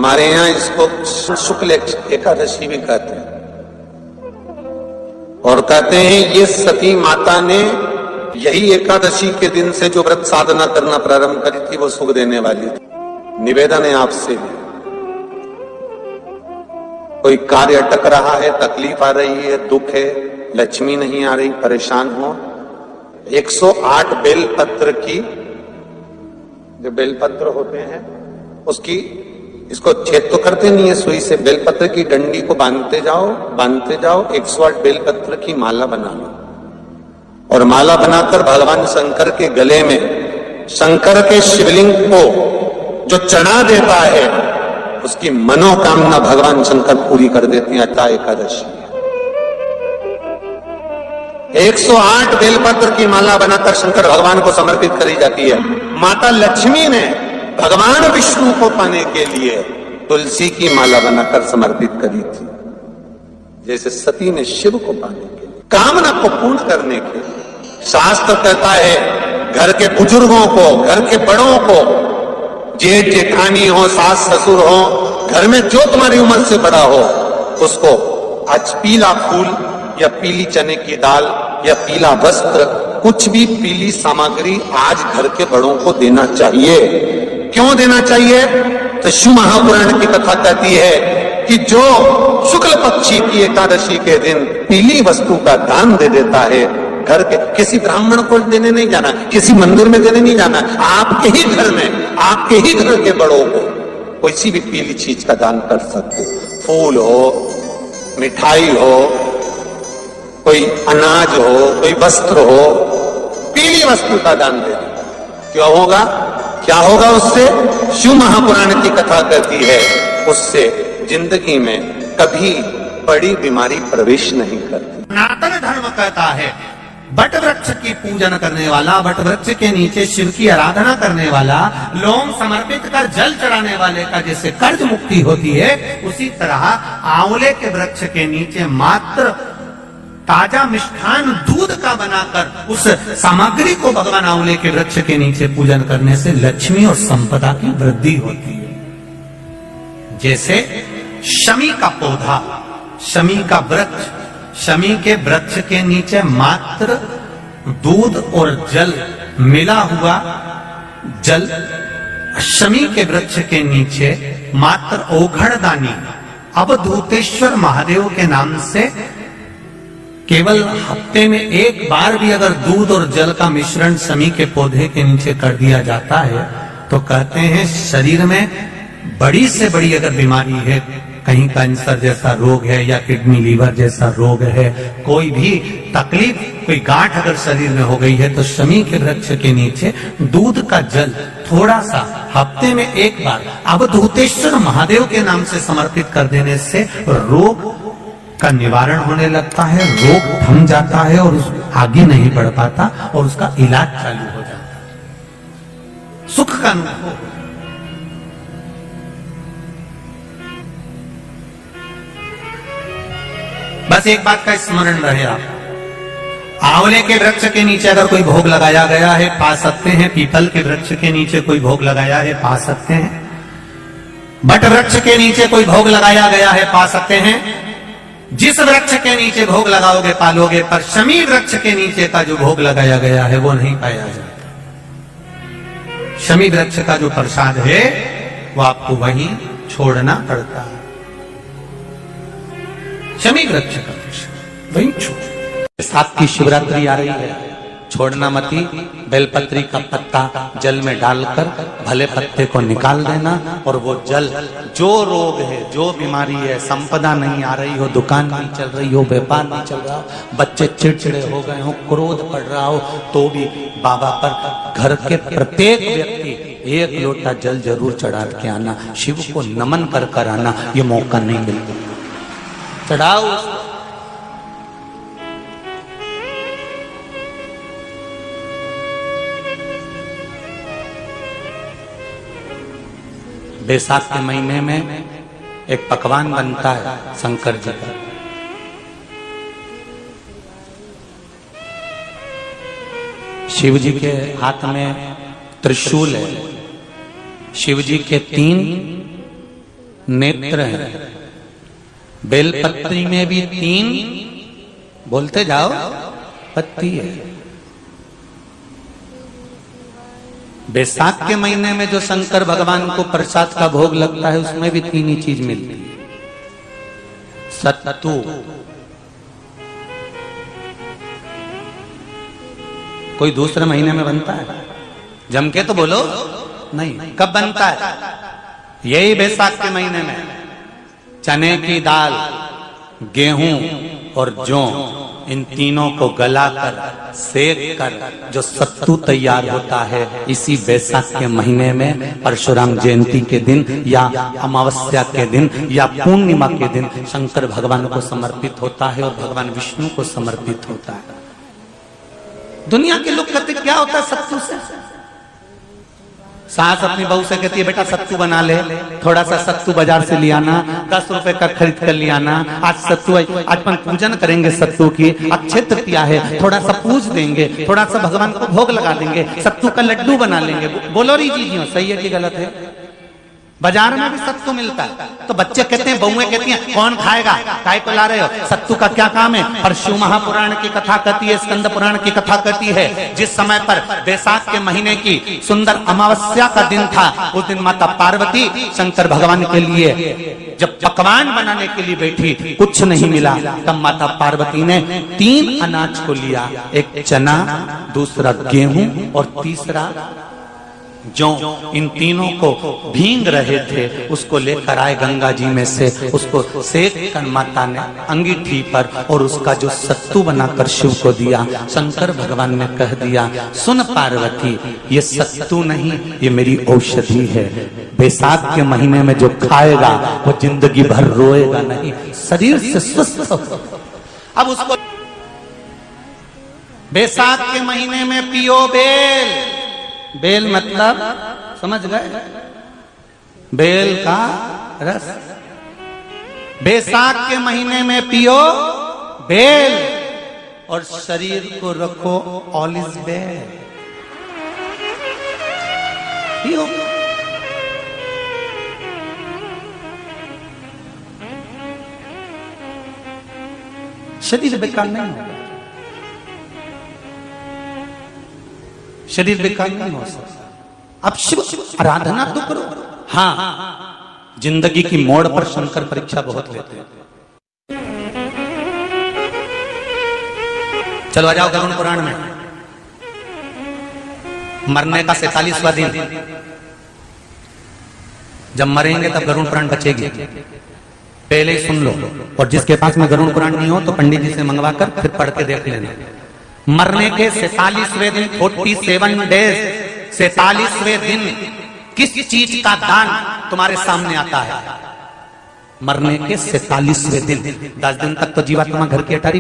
हमारे यहाँ इसको शुक्ल एकादशी भी कहते हैं, और कहते हैं ये सती माता ने यही एकादशी के दिन से जो व्रत साधना करना प्रारंभ करी थी वो सुख देने वाली थी। निवेदन है आपसे भी, कोई कार्य अटक रहा है, तकलीफ आ रही है, दुख है, लक्ष्मी नहीं आ रही, परेशान हो, 108 बेलपत्र की, जो बेलपत्र होते हैं उसकी, इसको छेद तो करते नहीं है सुई से, बेलपत्र की डंडी को बांधते जाओ 108 बेलपत्र की माला बना लो, और माला बनाकर भगवान शंकर के गले में, शंकर के शिवलिंग को जो चढ़ा देता है उसकी मनोकामना भगवान शंकर पूरी कर देते हैं। अट्ठा एकादशी 108 बेलपत्र की माला बनाकर शंकर भगवान को समर्पित करी जाती है। माता लक्ष्मी ने भगवान विष्णु को पाने के लिए तुलसी की माला बनाकर समर्पित करी थी, जैसे सती ने शिव को पाने के लिए, कामना को पूर्ण करने के लिए। शास्त्र कहता है घर के बुजुर्गों को, घर के बड़ों को, जेठ जेठानी हो, सास ससुर हो, घर में जो तुम्हारी उम्र से बड़ा हो, उसको आज पीला फूल या पीली चने की दाल या पीला वस्त्र, कुछ भी पीली सामग्री आज घर के बड़ों को देना चाहिए। क्यों देना चाहिए? तो शिव महापुराण की कथा कहती है कि जो शुक्ल पक्षी की एकादशी के दिन पीली वस्तु का दान दे देता है, घर के किसी ब्राह्मण को देने नहीं जाना, किसी मंदिर में देने नहीं जाना, आपके ही घर में, आपके ही घर के बड़ों को कोई भी पीली चीज का दान कर सकते। फूल हो, मिठाई हो, कोई अनाज हो, कोई वस्त्र हो, पीली वस्तु का दान दे दे। क्यों होगा? क्या होगा उससे? शिव महापुराण की कथा कहती है उससे जिंदगी में कभी बड़ी बीमारी प्रवेश नहीं करती। सनातन धर्म कहता है बट वृक्ष की पूजन करने वाला, बट वृक्ष के नीचे शिव की आराधना करने वाला, लौंग समर्पित कर जल चढ़ाने वाले का जैसे कर्ज मुक्ति होती है, उसी तरह आंवले के वृक्ष के नीचे मात्र ताजा मिष्ठान दूध का बनाकर उस सामग्री को भगवान आंवले के वृक्ष के नीचे पूजन करने से लक्ष्मी और संपदा की वृद्धि होती है। जैसे शमी का पौधा, शमी का वृक्ष, शमी के वृक्ष के नीचे मात्र दूध और जल मिला हुआ जल, शमी के वृक्ष के नीचे मात्र ओघड़दानी अवधूतेश्वर महादेव के नाम से केवल हफ्ते में एक बार भी अगर दूध और जल का मिश्रण शमी के पौधे के नीचे कर दिया जाता है तो कहते हैं शरीर में बड़ी से बड़ी अगर बीमारी है, कहीं कैंसर जैसा रोग है या किडनी लीवर जैसा रोग है, कोई भी तकलीफ, कोई गांठ अगर शरीर में हो गई है, तो शमी के वृक्ष के नीचे दूध का जल थोड़ा सा हफ्ते में एक बार अवधूतेश्वर महादेव के नाम से समर्पित कर देने से रोग का निवारण होने लगता है, रोग थम जाता है और आगे नहीं बढ़ पाता और उसका इलाज चालू हो जाता है, सुख का अनुभव। बस एक बात का स्मरण रहे, आप आंवले के वृक्ष के नीचे अगर कोई भोग लगाया गया है पा सकते हैं, पीपल के वृक्ष के नीचे कोई भोग लगाया है पा सकते हैं, बट वृक्ष के नीचे कोई भोग लगाया गया है पा सकते हैं। जिस वृक्ष के नीचे भोग लगाओगे पालोगे, पर शमी वृक्ष के नीचे का जो भोग लगाया गया है वो नहीं पाया जाता। शमी वृक्ष का जो प्रसाद है वो आपको वहीं छोड़ना पड़ता है। शमी वृक्ष का प्रसाद वहीं छोड़। साथ की शिवरात्रि आ रही है, छोड़ना मती, बेलपत्री का पत्ता जल में डालकर भले पत्ते को निकाल देना, और वो जल, जो रोग है, जो बीमारी है, संपदा नहीं आ रही हो, दुकान नहीं चल रही हो, व्यापार नहीं चल रहा हो, बच्चे चिड़चिड़े हो गए हो, क्रोध पड़ रहा हो, तो भी बाबा पर घर के प्रत्येक व्यक्ति एक लोटा जल जरूर चढ़ा के आना, शिव को नमन कर कर आना। ये मौका नहीं मिलता, चढ़ाओ। बैसाख के महीने में एक पकवान बनता है शंकर जी का, शिव जी के हाथ में त्रिशूल है, शिव जी के 3 नेत्र हैं। बेलपत्री में भी 3, बोलते जाओ, पत्ती है। बैसाख के महीने में जो शंकर भगवान को प्रसाद का भोग लगता है उसमें भी 3 ही चीज मिलती है। सत्तू, कोई दूसरे महीने में बनता है? जम के तो बोलो नहीं। कब बनता है? यही बैसाख के महीने में। चने की दाल, गेहूं और जौ, इन तीनों को गलाकर सेक कर जो सत्तू तैयार होता है, इसी बैसाख के महीने में परशुराम जयंती के दिन या अमावस्या के दिन या पूर्णिमा के दिन शंकर भगवान को समर्पित होता है और भगवान विष्णु को समर्पित होता है। दुनिया के लोग कहते क्या होता है सत्तू से? सास अपनी बहू से कहती है बेटा सत्तू बना ले, थोड़ा सा सत्तू बाजार से ले आना, 10 रुपए का खरीद कर ले आना। आज सत्तू, आज अपन पूजन करेंगे सत्तू की, अक्षय तृतीया है, थोड़ा सा पूज देंगे, थोड़ा सा भगवान को भोग लगा देंगे, सत्तू का लड्डू बना लेंगे। बोलो री जी, सही है कि गलत है? बाजार में भी सत्तू मिलता है तो बच्चे कहते हैं, बहुएं कहती हैं कौन खाएगा, काय को ला रहे हो, सत्तू का क्या काम है? पर शिव महापुराण की कथा कहती है, स्कंद पुराण की कथा कहती है, जिस समय पर बैसाख के महीने की सुंदर अमावस्या का दिन था, उस दिन माता पार्वती शंकर भगवान के लिए जब पकवान बनाने के लिए बैठी, कुछ नहीं मिला, तब माता पार्वती ने 3 अनाज को लिया, एक चना, दूसरा गेहूं और तीसरा जो। इन तीनों को भींग रहे थे, उसको लेकर आए गंगा जी में से, उसको सेक कर माता ने अंगीठी पर और उसका जो सत्तू बनाकर शिव को दिया। शंकर भगवान ने कह दिया, सुन पार्वती, ये सत्तू नहीं, ये मेरी औषधि है। बैसाख के महीने में जो खाएगा वो जिंदगी भर रोएगा नहीं, शरीर से स्वस्थ हो। अब उसको बैसाख के महीने में पियो बेल। बेल मतलब समझ गए? बेल का रस। बैसाख के महीने में पियो बेल और शरीर को रखो ऑलिव बेल। पियो। शरीर बेकार नहीं होगा, शरीर बेकार नहीं हो सकता। अब शिव आराधना तो करो। हाँ, जिंदगी की मोड़ पर शंकर परीक्षा बहुत लेते हैं। चलो आ जाओ गरुड़ पुराण में। मरने का 47वां दिन, जब मरेंगे तब गरुड़ पुराण बचेगी, पहले ही सुन लो। और जिसके पास में गरुड़ पुराण नहीं हो तो पंडित जी से मंगवा कर फिर पढ़ के देख लेना। मरने के 47वें दिन, 47 डेज, 47वें दिन किस चीज का दान तुम्हारे सामने आता है? मरने के 47वें दिन। 10 दिन तक तो जीवात्मा घर की अटारी